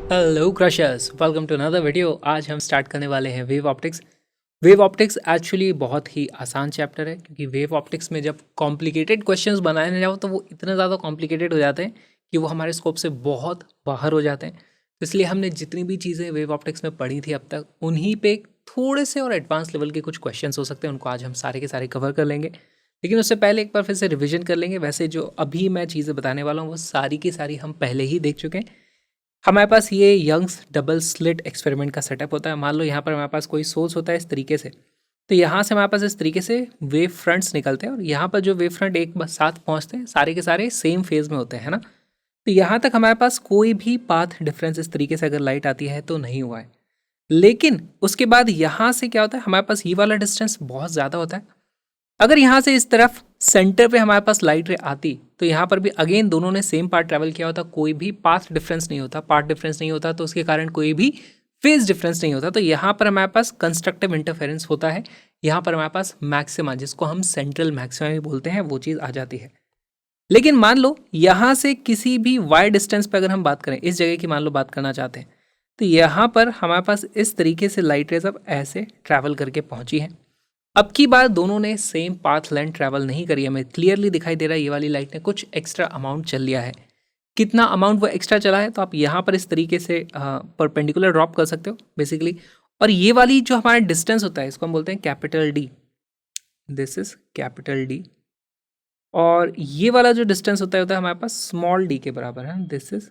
Hello crushers, welcome to another video. आज हम start करने वाले हैं wave optics. Wave optics actually बहुत ही आसान चैप्टर है, क्योंकि वेव ऑप्टिक्स में जब कॉम्प्लिकेटेड क्वेश्चंस बनाने जाओ तो वो इतने ज़्यादा कॉम्प्लिकेटेड हो जाते हैं कि वो हमारे स्कोप से बहुत बाहर हो जाते हैं। तो इसलिए हमने जितनी भी चीज़ें वेव ऑप्टिक्स में पढ़ी थी अब तक, उन्हीं पे थोड़े से और एडवांस लेवल के कुछ क्वेश्चन हो सकते हैं, उनको आज हम सारे के सारे कवर कर लेंगे। लेकिन उससे पहले एक बार फिर से रिविजन कर लेंगे। वैसे जो अभी मैं चीज़ें बताने वाला हूँ वो सारी की सारी हम पहले ही देख चुके हैं। हमारे पास ये यंग्स डबल स्लिट एक्सपेरिमेंट का सेटअप होता है। मान लो यहाँ पर हमारे पास कोई सोर्स होता है इस तरीके से, तो यहाँ से हमारे पास इस तरीके से वेव फ्रंट्स निकलते हैं, और यहाँ पर जो वेव फ्रंट एक साथ पहुँचते हैं सारे के सारे सेम फेज में होते हैं, है ना। तो यहाँ तक हमारे पास कोई भी पाथ डिफरेंस इस तरीके से अगर लाइट आती है तो नहीं हुआ है। लेकिन उसके बाद यहाँ से क्या होता है, हमारे पास ये वाला डिस्टेंस बहुत ज़्यादा होता है। अगर यहाँ से इस तरफ सेंटर पे हमारे पास लाइट रे आती, तो यहाँ पर भी अगेन दोनों ने सेम पाथ ट्रैवल किया होता, कोई भी पाथ डिफरेंस नहीं होता, पाथ डिफरेंस नहीं होता, तो उसके कारण कोई भी फेज डिफरेंस नहीं होता। तो यहाँ पर हमारे पास कंस्ट्रक्टिव इंटरफेरेंस होता है। यहाँ पर हमारे पास मैक्सिमा, जिसको हम सेंट्रल मैक्सिमा भी बोलते हैं, वो चीज़ आ जाती है। लेकिन मान लो यहाँ से किसी भी वाई डिस्टेंस पर अगर हम बात करें, इस जगह की मान लो बात करना चाहते हैं, तो यहाँ पर हमारे पास इस तरीके से लाइट रेज अब ऐसे ट्रैवल करके पहुंची है। अब की बार दोनों ने सेम पाथ लेंथ ट्रैवल नहीं करी, हमें क्लियरली दिखाई दे रहा है ये वाली लाइट ने कुछ एक्स्ट्रा अमाउंट चल लिया है। कितना अमाउंट वो एक्स्ट्रा चला है, तो आप यहाँ पर इस तरीके से परपेंडिकुलर ड्रॉप कर सकते हो बेसिकली। और ये वाली जो हमारा डिस्टेंस होता है, इसको हम बोलते हैं capital D. This is capital D. और ये वाला जो डिस्टेंस होता है हमारे पास स्मॉल डी के बराबर है। This is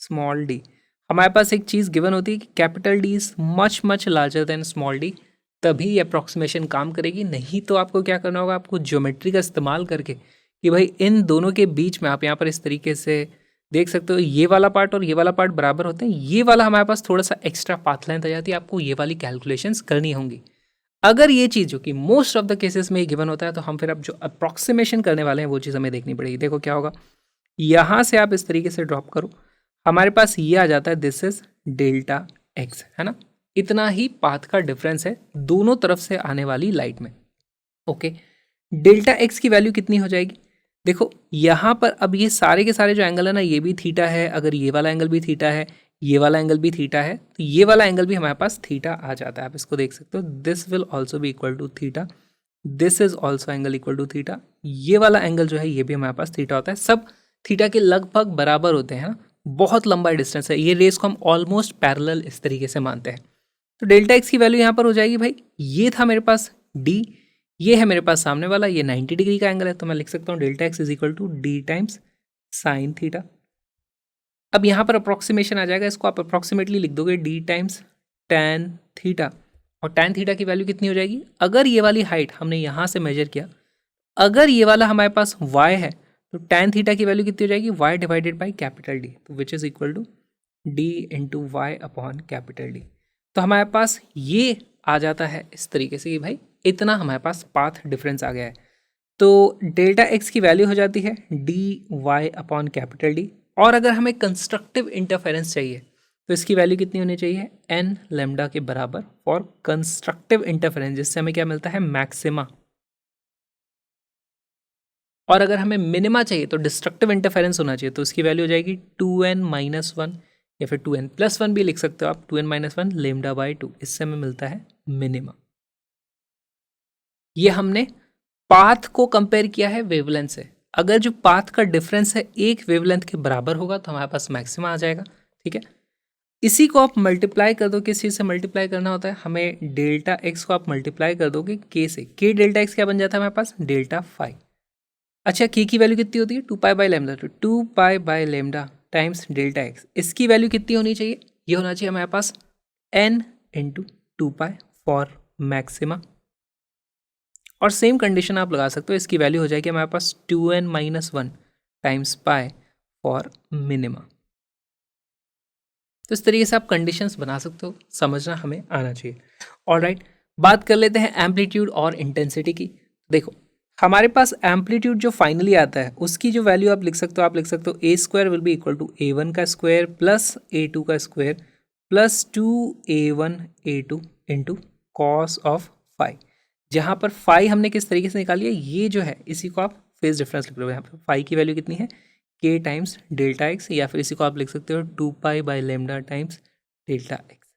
small D. हमारे पास एक चीज़ गिवन होती है कि capital D is much much larger than small D, तभी ये अप्रॉक्सीमेशन काम करेगी। नहीं तो आपको क्या करना होगा, आपको ज्योमेट्री का इस्तेमाल करके कि भाई इन दोनों के बीच में आप यहाँ पर इस तरीके से देख सकते हो, ये वाला पार्ट और ये वाला पार्ट बराबर होते हैं, ये वाला हमारे पास थोड़ा सा एक्स्ट्रा पाथ लेंथ आ जाती है, आपको ये वाली कैलकुलेशंस करनी होंगी। अगर ये चीज़ जो कि मोस्ट ऑफ द केसेस में गिवन होता है, तो हम फिर अब जो अप्रॉक्सीमेशन करने वाले हैं वो चीज़ हमें देखनी पड़ेगी। देखो क्या होगा, यहाँ से आप इस तरीके से ड्रॉप करो, हमारे पास ये आ जाता है, दिस इज डेल्टा एक्स, है ना। इतना ही पाथ का डिफरेंस है दोनों तरफ से आने वाली लाइट में। ओके, डेल्टा एक्स की वैल्यू कितनी हो जाएगी, देखो यहाँ पर अब ये सारे के सारे जो एंगल है ना, ये भी थीटा है, अगर ये वाला एंगल भी थीटा है, ये वाला एंगल भी थीटा है, तो ये वाला एंगल भी हमारे पास थीटा आ जाता है। आप इसको देख सकते हो, दिस विल ऑल्सो भी equal to theta, this is also angle equal to theta. ये वाला एंगल जो है ये भी हमारे पास थीटा होता है, सब थीटा के लगभग बराबर होते हैं। बहुत लंबा डिस्टेंस है, ये रेस को हम ऑलमोस्ट पैरेलल इस तरीके से मानते हैं। तो डेल्टा एक्स की वैल्यू यहाँ पर हो जाएगी, भाई ये था मेरे पास डी, ये है मेरे पास सामने वाला, ये 90 डिग्री का एंगल है, तो मैं लिख सकता हूँ delta X is equal to D times sine theta. अब यहाँ पर अप्रॉक्सीमेशन आ जाएगा, इसको आप अप्रॉक्सीमेटली लिख दोगे डी टाइम्स टैन थीटा। और टैन थीटा की वैल्यू कितनी हो जाएगी, अगर ये वाली हाइट हमने यहाँ से मेजर किया, अगर ये वाला हमारे पास y है, तो टैन थीटा की वैल्यू कितनी हो जाएगी, y divided by capital D, तो which is equal to D into Y upon capital D. तो हमारे पास ये आ जाता है इस तरीके से कि भाई इतना हमारे पास पाथ डिफरेंस आ गया है। तो डेल्टा एक्स की वैल्यू हो जाती है D Y upon capital D. और अगर हमें कंस्ट्रक्टिव इंटरफेरेंस चाहिए, तो इसकी वैल्यू कितनी होनी चाहिए, एन लेमडा के बराबर फॉर कंस्ट्रक्टिव इंटरफेरेंस, जिससे हमें क्या मिलता है, मैक्सिमा। और अगर हमें मिनिमा चाहिए तो डिस्ट्रक्टिव इंटरफेरेंस होना चाहिए, तो इसकी वैल्यू हो जाएगी 2n-1, या फिर 2n+1 भी लिख सकते हो आप, 2n-1 लेमडा बाई 2, इससे हमें मिलता है मिनिमा। ये हमने पाथ को कंपेयर किया है वेवलेंथ से। अगर जो पाथ का डिफरेंस है एक वेवलेंथ के बराबर होगा, तो हमारे पास मैक्सिमा आ जाएगा। ठीक है, इसी को आप मल्टीप्लाई कर दो, किस चीज़ से मल्टीप्लाई करना होता है, हमें डेल्टा एक्स को आप मल्टीप्लाई कर दोगे के से, के डेल्टा एक्स क्या बन जाता है हमारे पास, डेल्टा फाई। अच्छा, के की वैल्यू कितनी होती है, 2 पाई बाई लेमडा, तो 2 pi by lambda times delta x. इसकी वैल्यू कितनी होनी चाहिए, ये होना चाहिए हमारे पास n into 2 pi for maxima. और सेम कंडीशन आप लगा सकते हो, इसकी वैल्यू हो जाएगी हमारे पास 2n-1 times pi for minima. तो इस तरीके से आप कंडीशंस बना सकते हो, समझना हमें आना चाहिए। ऑलराइट, बात कर लेते हैं एम्पलीट्यूड और इंटेंसिटी की। देखो हमारे पास एम्पलीट्यूड जो फाइनली आता है उसकी जो वैल्यू आप लिख सकते हो, आप लिख सकते हो a square will be equal to A1 का स्क्वायर प्लस A2 का square plus 2A1 A2 into cos of phi. जहाँ पर फाई हमने किस तरीके से निकाली है, ये जो है इसी को आप फेज डिफरेंस लिख लो। यहाँ पर फाई की वैल्यू कितनी है, के टाइम्स डेल्टा एक्स, या फिर इसी को आप लिख सकते हो 2π/λ टाइम्स डेल्टा एक्स।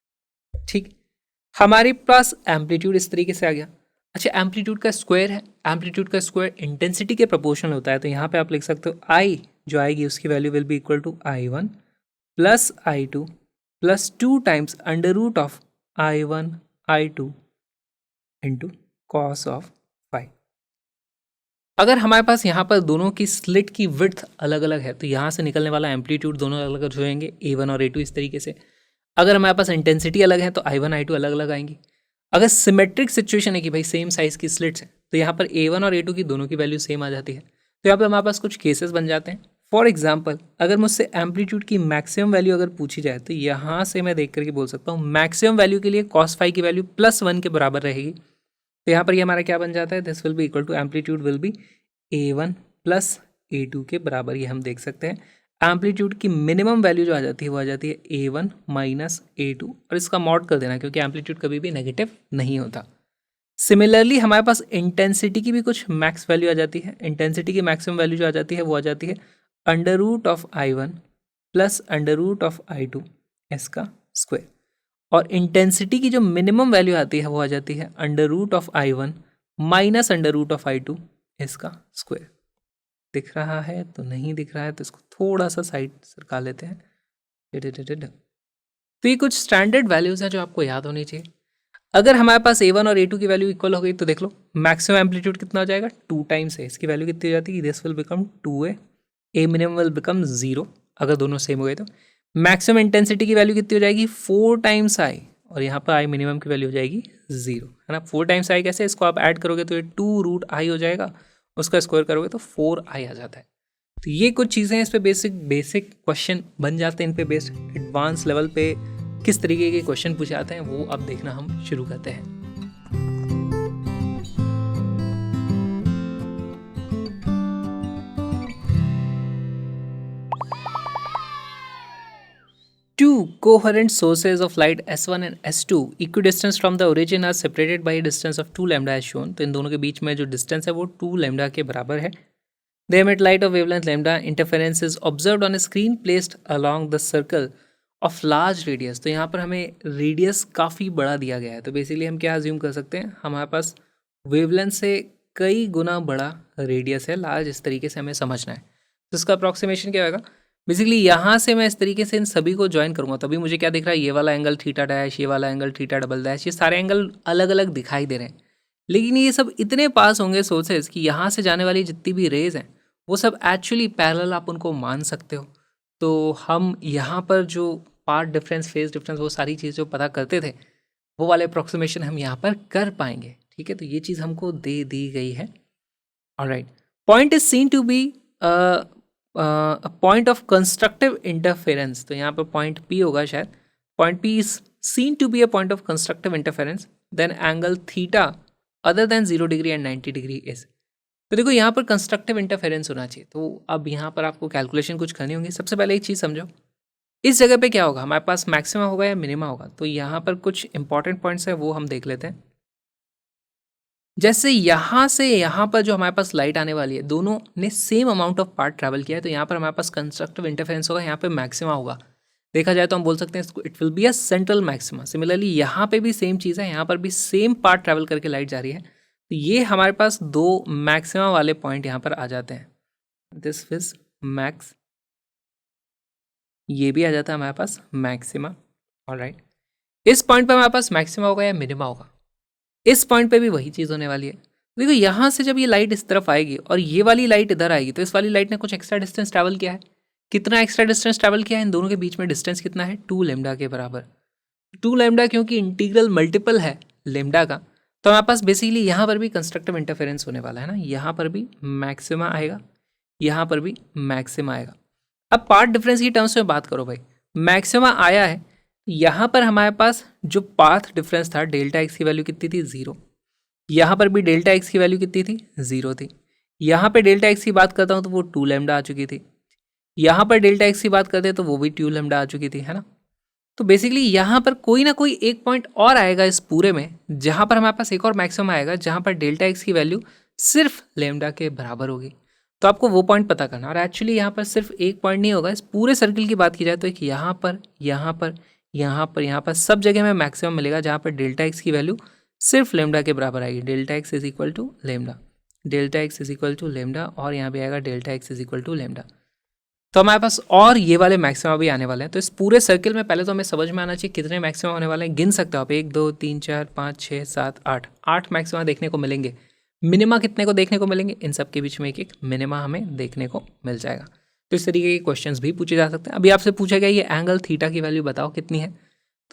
ठीक, हमारे पास एम्पलीट्यूड इस तरीके से आ गया। अच्छा, एम्पलीट्यूड का स्क्वायर है, एम्पलीट्यूड का स्क्वायर इंटेंसिटी के प्रोपोर्शनल होता है, तो यहाँ पे आप लिख सकते हो आई जो आएगी उसकी value will be equal to I1 plus I2 plus 2 times under root of I1 I2 into cos of phi. अगर हमारे पास यहाँ पर दोनों की स्लिट की विड्थ अलग अलग है तो यहाँ से निकलने वाला एम्पलीट्यूड दोनों अलग अलग हो जाएंगे, A1 और A2 इस तरीके से। अगर हमारे पास इंटेंसिटी अलग है तो I1 I2 अलग अलग आएंगी। अगर सिमेट्रिक सिचुएशन है कि भाई सेम साइज की स्लिट्स है तो यहाँ पर A1 और A2 की दोनों की वैल्यू सेम आ जाती है। तो यहाँ पर हमारे पास कुछ केसेस बन जाते हैं। फॉर एग्जाम्पल, अगर मुझसे एम्पलीट्यूड की मैक्सिमम वैल्यू अगर पूछी जाए तो यहाँ से मैं देख करके बोल सकता हूँ मैक्सिमम वैल्यू के लिए कॉस फाई की वैल्यू +1 के बराबर रहेगी। तो यहाँ पर ये हमारा क्या बन जाता है, this will be equal to amplitude will be A1 plus A2 के बराबर, ये हम देख सकते हैं। एम्पलीट्यूड की मिनिमम वैल्यू जो आ जाती है वो आ जाती है A1 माइनस A2, और इसका मॉड कर देना क्योंकि एम्पलीट्यूड कभी भी नेगेटिव नहीं होता। सिमिलरली हमारे पास इंटेंसिटी की भी कुछ मैक्स वैल्यू आ जाती है। इंटेंसिटी की मैक्सिमम वैल्यू जो आ जाती है वो आ जाती है under root of I1 plus under root of I2 इसका स्क्वायर, और इंटेंसिटी की जो मिनिमम वैल्यू आती है वो आ जाती है under root of I1 minus under root of I2 इसका स्क्वायर। दिख रहा है तो नहीं दिख रहा है तो इसको थोड़ा सा साइड सरका लेते हैं। तो ये कुछ स्टैंडर्ड वैल्यूज हैं जो आपको याद होनी चाहिए। अगर हमारे पास A1 और A2 की वैल्यू इक्वल हो गई तो देख लो मैक्सिमम एम्पलीट्यूड कितना हो जाएगा, 2 टाइम्स है, इसकी वैल्यू कितनी हो जाती है, this will become 2A, A minimum will become 0 अगर दोनों सेम हो गए तो। मैक्सिमम इंटेंसिटी की वैल्यू कितनी हो जाएगी 4 टाइम्स I, और यहाँ पर I मिनिमम की वैल्यू हो जाएगी 0, है ना। 4 टाइम्स I कैसे, इसको आप ऐड करोगे तो ये 2√I हो जाएगा, उसका स्क्वायर करोगे तो 4I आ जाता है। तो ये कुछ चीज़ें इस पे बेसिक क्वेश्चन बन जाते हैं। इन पे बेस्ड एडवांस लेवल पे किस तरीके के क्वेश्चन पूछे जाते हैं वो अब देखना हम शुरू करते हैं। Two coherent sources of light S1 and S2 equidistant from the origin are separated by a distance of 2 lambda as shown। तो इन दोनों के बीच में जो डिस्टेंस है वो 2 lambda के बराबर है। They emit light of wavelength lambda. Interference is observed on a screen placed along the circle of large radius। तो यहाँ पर हमें रेडियस काफ़ी बड़ा दिया गया है, तो बेसिकली हम क्या अज्यूम कर सकते हैं, हमारे पास वेवलेंथ से कई गुना बड़ा रेडियस है लार्ज, इस तरीके से हमें समझना है। तो इसका अप्रॉक्सीमेशन क्या होगा, बेसिकली यहाँ से मैं इस तरीके से इन सभी को ज्वाइन करूँगा तभी मुझे क्या दिख रहा है, ये वाला एंगल थीटा डैश, ये वाला एंगल थीटा डबल डैश, ये सारे एंगल अलग अलग दिखाई दे रहे हैं। लेकिन ये सब इतने पास होंगे सोर्सेज कि यहाँ से जाने वाली जितनी भी रेज हैं वो सब एक्चुअली पैरेलल आप उनको मान सकते हो। तो हम यहाँ पर जो पार्ट डिफरेंस, फेज डिफरेंस, वो सारी चीज़ जो पता करते थे वो वाले अप्रॉक्सीमेशन हम यहाँ पर कर पाएंगे। ठीक है, तो ये चीज़ हमको दे दी गई है। Alright, point is seen to be point of constructive interference. तो यहाँ पर पॉइंट P होगा शायद। Point P is seen to be a point of constructive interference, then angle theta other than 0 degree and 90 degree is. तो देखो यहाँ पर constructive interference होना चाहिए, तो अब यहाँ पर आपको कैलकुलेशन कुछ करनी होगी। सबसे पहले एक चीज़ समझो, इस जगह पे क्या होगा, हमारे पास मैक्सिमा होगा या मिनिमा होगा। तो यहाँ पर कुछ इंपॉर्टेंट पॉइंट्स है वो हम देख लेते हैं। जैसे यहाँ से यहाँ पर जो हमारे पास लाइट आने वाली है, दोनों ने same amount of part travel किया है, तो यहाँ पर हमारे पास कंस्ट्रक्टिव इंटरफेरेंस होगा, यहाँ पे मैक्सिमा होगा। देखा जाए तो हम बोल सकते हैं इसको it will be a central maxima. Similarly यहाँ पे भी सेम चीज़ है, यहाँ पर भी सेम पार्ट ट्रैवल करके लाइट जा रही है, तो ये हमारे पास दो मैक्सिमा वाले पॉइंट यहाँ पर आ जाते हैं। दिस इज मैक्स, ये भी आ जाता है हमारे पास मैक्सिमा। ऑलराइट, इस पॉइंट पे हमारे पास मैक्सिमा होगा या मिनिमा होगा, इस पॉइंट पे भी वही चीज़ होने वाली है। देखो यहाँ से जब ये लाइट इस तरफ आएगी और ये वाली लाइट इधर आएगी, तो इस वाली लाइट ने कुछ एक्स्ट्रा डिस्टेंस ट्रैवल किया है। कितना एक्स्ट्रा डिस्टेंस ट्रैवल किया है, इन दोनों के बीच में डिस्टेंस कितना है, 2 लैम्डा के बराबर। 2 लैम्डा क्योंकि इंटीग्रल मल्टीपल है लैम्डा का, तो हमारे पास बेसिकली यहाँ पर भी कंस्ट्रक्टिव इंटरफेरेंस होने वाला है ना। यहाँ पर भी मैक्सिमा आएगा, यहाँ पर भी मैक्सिमा आएगा। अब पार्ट डिफरेंस की टर्म्स में बात करो भाई, मैक्सिमा आया है, यहाँ पर हमारे पास जो पाथ डिफरेंस था डेल्टा एक्स की वैल्यू कितनी थी, 0। यहाँ पर भी डेल्टा एक्स की वैल्यू कितनी थी, 0 थी। यहाँ पे डेल्टा एक्स की बात करता हूँ तो वो 2 लैम्डा आ चुकी थी। यहाँ पर डेल्टा एक्स की बात करते हैं तो वो भी 2 लैम्डा आ चुकी थी, है ना। तो बेसिकली यहाँ पर कोई ना कोई एक पॉइंट और आएगा इस पूरे में, जहाँ पर हमारे पास एक और मैक्सिमम आएगा, जहाँ पर डेल्टा एक्स की वैल्यू सिर्फ लैम्डा के बराबर होगी। तो आपको वो पॉइंट पता करना। और एक्चुअली यहाँ पर सिर्फ एक पॉइंट नहीं होगा, इस पूरे सर्किल की बात की जाए तो एक यहाँ पर, यहाँ पर, यहाँ पर, यहाँ पर सब जगह में मैक्सिमम मिलेगा जहाँ पर डेल्टा एक्स की वैल्यू सिर्फ लेमडा के बराबर आएगी। Delta X is equal to lambda, delta X is equal to lambda, और यहाँ पे आएगा delta X is equal to lambda. तो हमारे पास और ये वाले मैक्सिमम भी आने वाले हैं। तो इस पूरे सर्किल में पहले तो हमें समझ में आना चाहिए कितने मैक्सिमम होने वाले हैं। गिन सकते हो आप, 1 2 3 4 5 6 7 8, 8 मैक्सिमम देखने को मिलेंगे। मिनिमा कितने को देखने को मिलेंगे, इन सब के बीच में एक एक मिनिमा हमें देखने को मिल जाएगा। तो इस तरीके के क्वेश्चंस भी पूछे जा सकते हैं। अभी आपसे पूछा गया ये एंगल थीटा की वैल्यू बताओ कितनी है,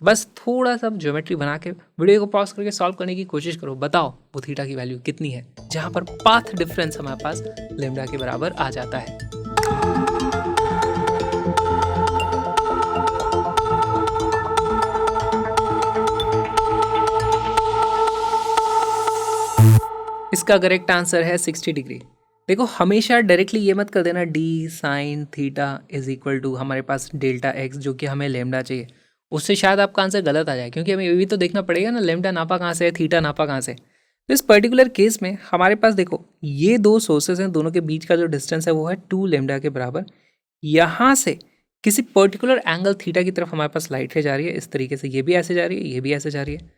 तो बस थोड़ा सा ज्योमेट्री बना के वीडियो को पॉज करके सॉल्व करने की कोशिश करो, बताओ वो थीटा की वैल्यू कितनी है, जहाँ पर पाथ डिफरेंस हमारे पास लेमडा के बराबर आ जाता है। इसका करेक्ट आंसर है 60 डिग्री। देखो हमेशा डायरेक्टली ये मत कर देना D sine theta is equal to हमारे पास डेल्टा एक्स, जो कि हमें लेमडा चाहिए, उससे शायद आपका आंसर गलत आ जाए, क्योंकि हमें ये भी तो देखना पड़ेगा ना लेमडा नापा कहाँ से है, थीटा नापा कहाँ से। तो इस पर्टिकुलर केस में हमारे पास देखो ये दो सोर्सेज हैं, दोनों के बीच का जो डिस्टेंस है वो है 2 लेमडा के बराबर। यहाँ से किसी पर्टिकुलर एंगल थीटा की तरफ हमारे पास लाइट है जा रही है, इस तरीके से ये भी ऐसे जा रही है, ये भी ऐसे जा रही है।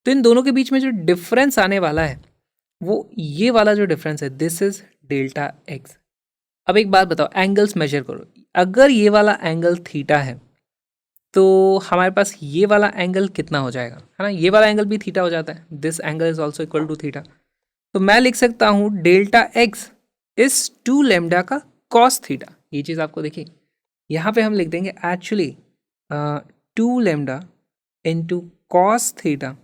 तो इन दोनों के बीच में जो डिफरेंस आने वाला है वो ये वाला जो डिफरेंस है, दिस इज डेल्टा एक्स। अब एक बात बताओ, एंगल्स मेजर करो, अगर ये वाला एंगल थीटा है तो हमारे पास ये वाला एंगल कितना हो जाएगा, है ना, ये वाला एंगल भी थीटा हो जाता है, this angle is also equal to theta. तो मैं लिख सकता हूँ डेल्टा एक्स इज 2 लेमडा का कॉस थीटा। ये चीज़ आपको देखिए, यहाँ पे हम लिख देंगे actually 2 lambda into cos theta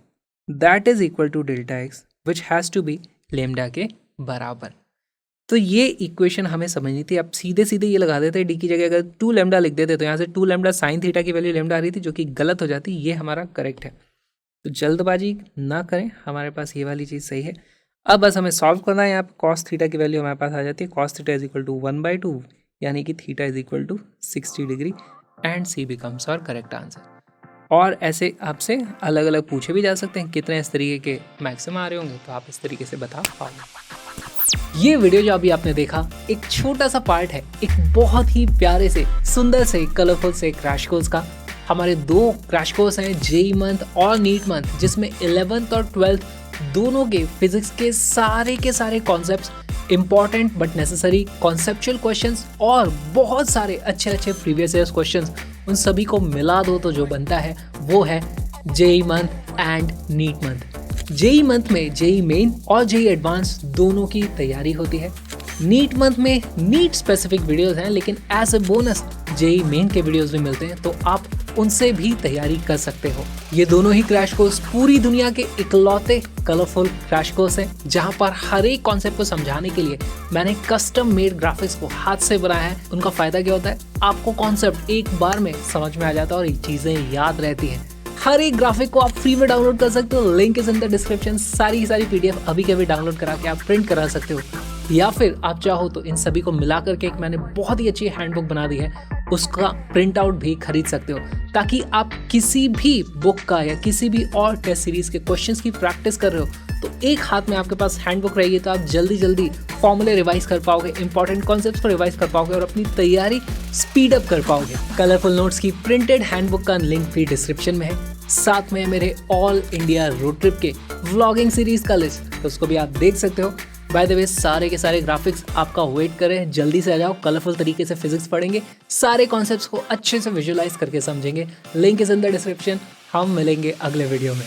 that is equal to delta X which has to be lambda के बराबर। तो ये इक्वेशन हमें समझनी थी। अब सीधे सीधे ये लगा देते डी की जगह अगर 2 लेमडा लिख देते तो यहाँ से 2 लेमडा साइन थीटा की वैल्यू लेमडा आ रही थी, जो कि गलत हो जाती, ये हमारा करेक्ट है। तो जल्दबाजी ना करें, हमारे पास ये वाली चीज़ सही है। अब बस हमें सॉल्व करना है। यहाँ पर कॉस थीटा की वैल्यू हमारे पास आ जाती है, cos theta is equal to 1/2, यानी कि theta is equal to 60 degree, and C becomes our correct answer. और ऐसे आपसे अलग अलग पूछे भी जा सकते हैं कितने इस तरीके के मैक्सिमम आ रहे होंगे, तो आप इस तरीके से बता पाओगे। ये वीडियो जो अभी आपने देखा एक छोटा सा पार्ट है एक बहुत ही प्यारे से, सुंदर से, कलरफुल से क्रैश कोर्स का। हमारे 2 क्रैश कोर्स हैं, जेईई मंथ और नीट मंथ, जिसमें 11th और 12th दोनों के फिजिक्स के सारे concepts, important but necessary conceptual questions और बहुत सारे अच्छे अच्छे प्रीवियस ईयर्स क्वेश्चंस, उन सभी को मिला दो तो जो बनता है वो है JEE month and NEET month. JEE month में जेईई मेन और जेईई एडवांस दोनों की तैयारी होती है। नीट मंथ में नीट स्पेसिफिक वीडियोस हैं, लेकिन as a bonus JEE main के वीडियोस भी मिलते हैं, तो आप उनसे भी तैयारी कर सकते हो। ये दोनों ही क्रैश कोर्स पूरी दुनिया के इकलौते कलरफुल क्रैश कोर्स हैं, जहां पर हर एक कॉन्सेप्ट को समझाने के लिए मैंने कस्टम मेड ग्राफिक्स को हाथ से बनाया है। उनका फायदा क्या होता है, आपको कॉन्सेप्ट एक बार में समझ में आ जाता है और ये चीजें याद रहती हैं। हर एक ग्राफिक को आप फ्री में डाउनलोड कर सकते हो, link is in the description. सारी पीडीएफ अभी के अभी डाउनलोड करा के आप प्रिंट करा सकते हो, या फिर आप चाहो तो इन सभी को मिला करके एक मैंने बहुत ही अच्छी हैंडबुक बना दी है, उसका प्रिंट आउट भी खरीद सकते हो, ताकि आप किसी भी बुक का या किसी भी और टेस्ट सीरीज के क्वेश्चंस की प्रैक्टिस कर रहे हो तो एक हाथ में आपके पास हैंडबुक रहेगी, तो आप जल्दी फॉर्मूले रिवाइज कर पाओगे, इंपॉर्टेंट कॉन्सेप्ट्स को रिवाइज कर पाओगे और अपनी तैयारी स्पीड अप कर पाओगे। कलरफुल नोट्स की प्रिंटेड हैंडबुक का लिंक भी डिस्क्रिप्शन में है। साथ में मेरे ऑल इंडिया रोड ट्रिप के व्लॉगिंग सीरीज का लिस्ट, तो उसको भी आप देख सकते हो। बाय द वे सारे के सारे ग्राफिक्स आपका वेट करें, जल्दी से आ जाओ, कलरफुल तरीके से फिजिक्स पढ़ेंगे, सारे कॉन्सेप्ट्स को अच्छे से विजुअलाइज करके समझेंगे। Link is in the description. हम मिलेंगे अगले वीडियो में।